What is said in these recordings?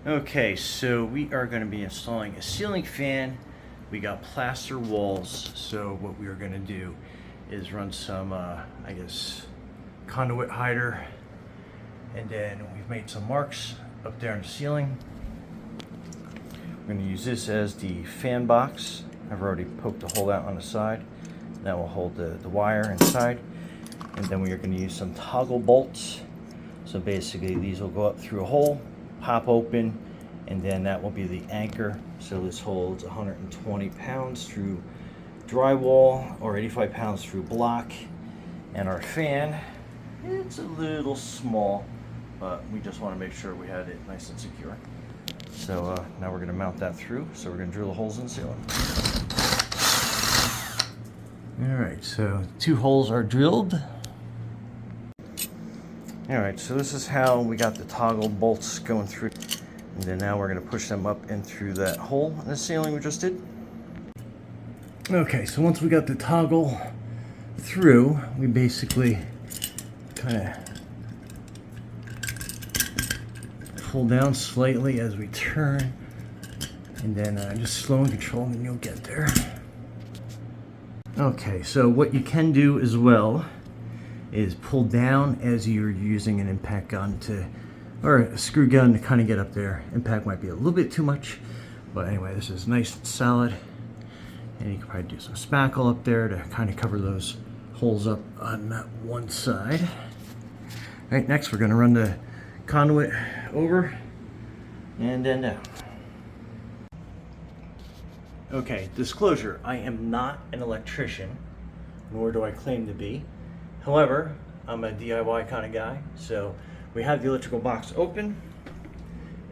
Okay, so we are going to be installing a ceiling fan. We got plaster walls, so what we are going to do is run some, I guess, conduit hider, and then we've made some marks up there on the ceiling. We're going to use this as the fan box. I've already poked a hole out on the side. That will hold the wire inside. And then we are going to use some toggle bolts. So basically these will go up through a hole, pop open, and then that will be the anchor. So this holds 120 pounds through drywall or 85 pounds through block. And our fan, it's a little small, but we just want to make sure we had it nice and secure. So now we're going to mount that through. So we're going to drill the holes in the ceiling. Alright, so 2 holes are drilled. Alright, so this is how we got the toggle bolts going through. And then now we're going to push them up in through that hole in the ceiling we just did. Okay, so once we got the toggle through, we basically kind of pull down slightly as we turn. And then just slow and control, and you'll get there. Okay, so what you can do as well is pull down as you're using an impact gun or a screw gun to kind of get up there. Impact might be a little bit too much, but anyway, this is nice and solid. And you can probably do some spackle up there to kind of cover those holes up on that one side. All right, next we're going to run the conduit over and then down. Okay, disclosure, I am not an electrician, nor do I claim to be. However, I'm a DIY kind of guy, so we have the electrical box open,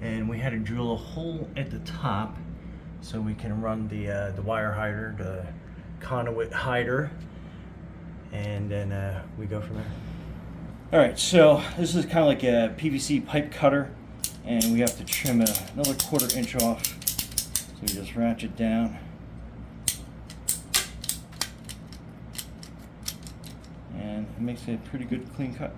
and we had to drill a hole at the top so we can run the wire hider, the conduit hider, and then we go from there. All right, so this is kind of like a PVC pipe cutter, and we have to trim another 1/4 inch off. So we just ratchet down. And it makes a pretty good clean cut.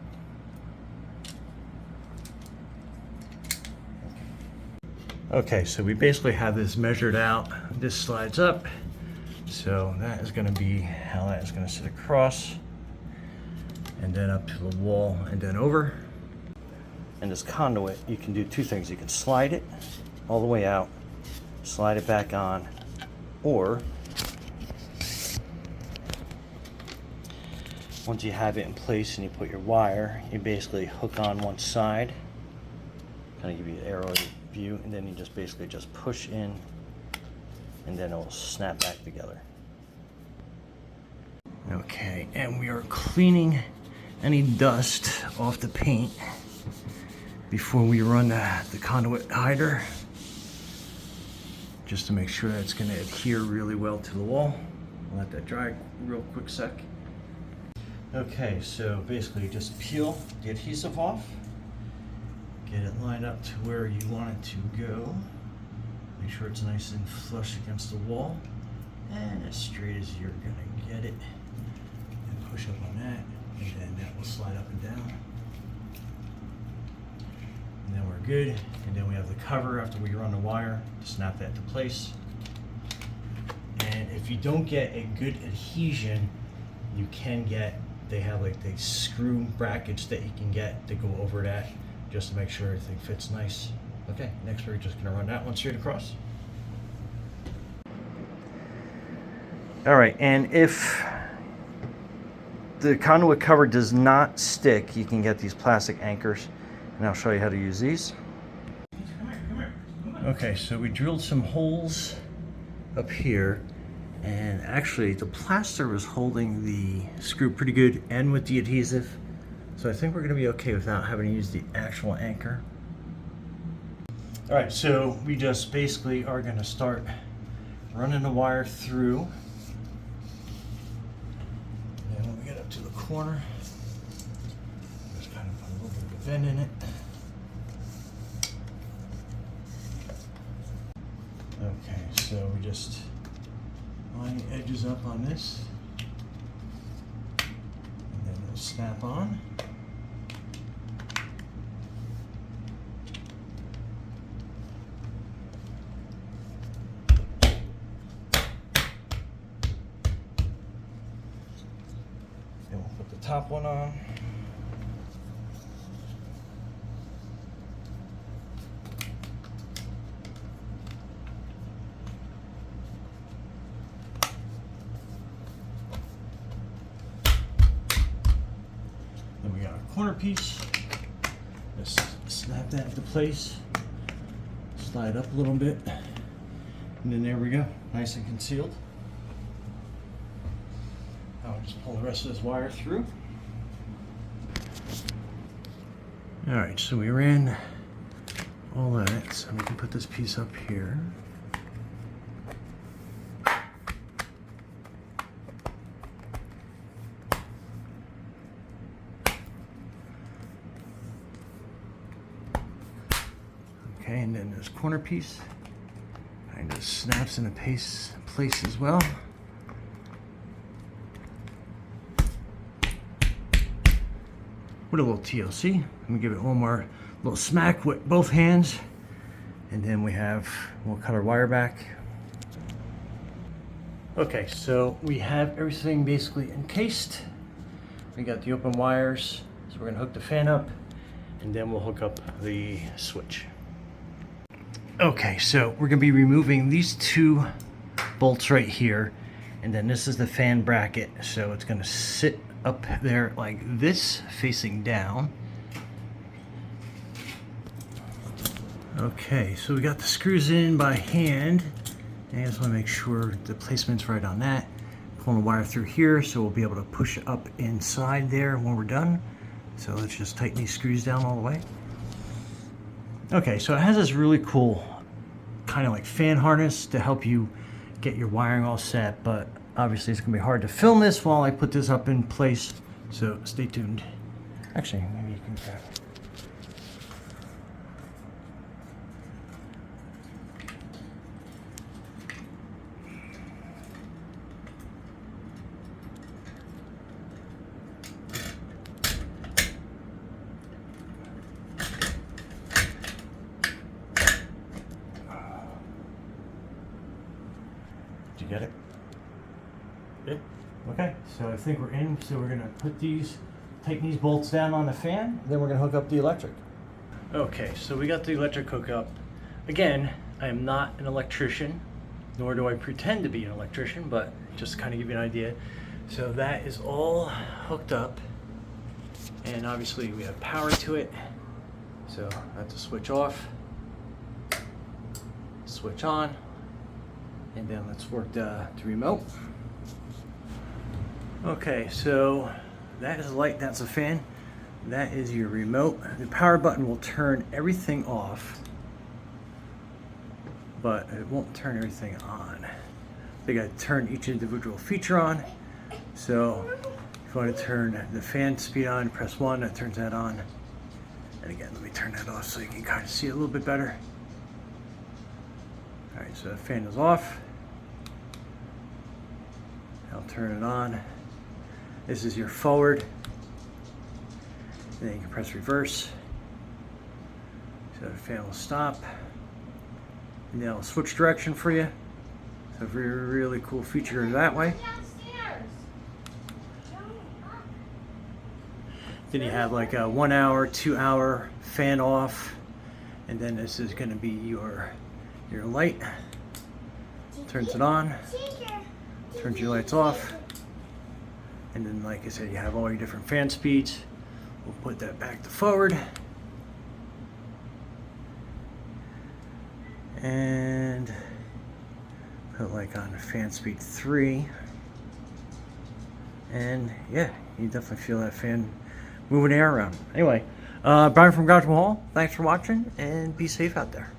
Okay, so we basically have this measured out. This slides up. So that is going to be how that is going to sit across. And then up to the wall and then over. And this conduit, you can do 2 things. You can slide it all the way out, slide it back on, or once you have it in place and you put your wire, you basically hook on one side, kind of give you an aero view, and then you just basically just push in, and then it will snap back together. Okay, and we are cleaning any dust off the paint before we run the conduit hider, just to make sure that it's going to adhere really well to the wall. I'll let that dry real quick sec. Okay, so basically just peel the adhesive off, get it lined up to where you want it to go, make sure it's nice and flush against the wall, and as straight as you're going to get it, and push up on that, and then that will slide up and down. And then we're good, and then we have the cover after we run the wire to snap that into place. And if you don't get a good adhesion, you can get, they have like the screw brackets that you can get to go over that, just to make sure everything fits nice. Okay, next we're just gonna run that one straight across. All right, and if the conduit cover does not stick, you can get these plastic anchors, and I'll show you how to use these. Okay, so we drilled some holes up here, and actually the plaster was holding the screw pretty good and with the adhesive, so I think we're going to be okay without having to use the actual anchor. All right, so we just basically are going to start running the wire through, and when we get up to the corner, just kind of put a little bit of a vent in it. Okay, so we just line the edges up on this, and then it'll snap on. top one on. Then we got a corner piece. Just snap that into place. Slide up a little bit. And then there we go, nice and concealed. I'll just pull the rest of this wire through. All right, so we ran all that, so we can put this piece up here. Okay, and then this corner piece kind of snaps into place as well. With a little TLC, let me give it one more little smack with both hands, and then we'll cut our wire back. Okay, so we have everything basically encased. We got the open wires, so we're gonna hook the fan up, and then we'll hook up the switch. Okay, so we're gonna be removing these two bolts right here, and then this is the fan bracket, so it's gonna sit up there like this, facing down. Okay, so we got the screws in by hand, and I just wanna make sure the placement's right on that. Pulling the wire through here, so we'll be able to push up inside there when we're done. So let's just tighten these screws down all the way. Okay, so it has this really cool kind of like fan harness to help you get your wiring all set, but obviously it's gonna be hard to film this while I put this up in place, so stay tuned. Actually, maybe you can grab it. Did you get it? Yeah. Okay, so I think we're in, so we're gonna tighten these bolts down on the fan, then we're gonna hook up the electric. Okay, so we got the electric hookup. Again, I am not an electrician, nor do I pretend to be an electrician, but just to kind of give you an idea. So that is all hooked up, and obviously we have power to it. So I have to switch off, switch on, and then let's work the remote. Okay, so that is the light, that's the fan, that is your remote. The power button will turn everything off, but it won't turn everything on. They got to turn each individual feature on. So if you want to turn the fan speed on, press 1, that turns that on. And again, let me turn that off so you can kind of see it a little bit better. All right, so the fan is off. I'll turn it on. This is your forward. And then you can press reverse. So the fan will stop. And then it'll switch direction for you. So really, really cool feature that way. Then you have like a 1 hour, 2 hour fan off. And then this is gonna be your light. Turns it on. Turns your lights off. And then, like I said, you have all your different fan speeds. We'll put that back to forward. And put like on fan speed 3. And yeah, you definitely feel that fan moving air around. Anyway, Brian from GarageMahal, thanks for watching, and be safe out there.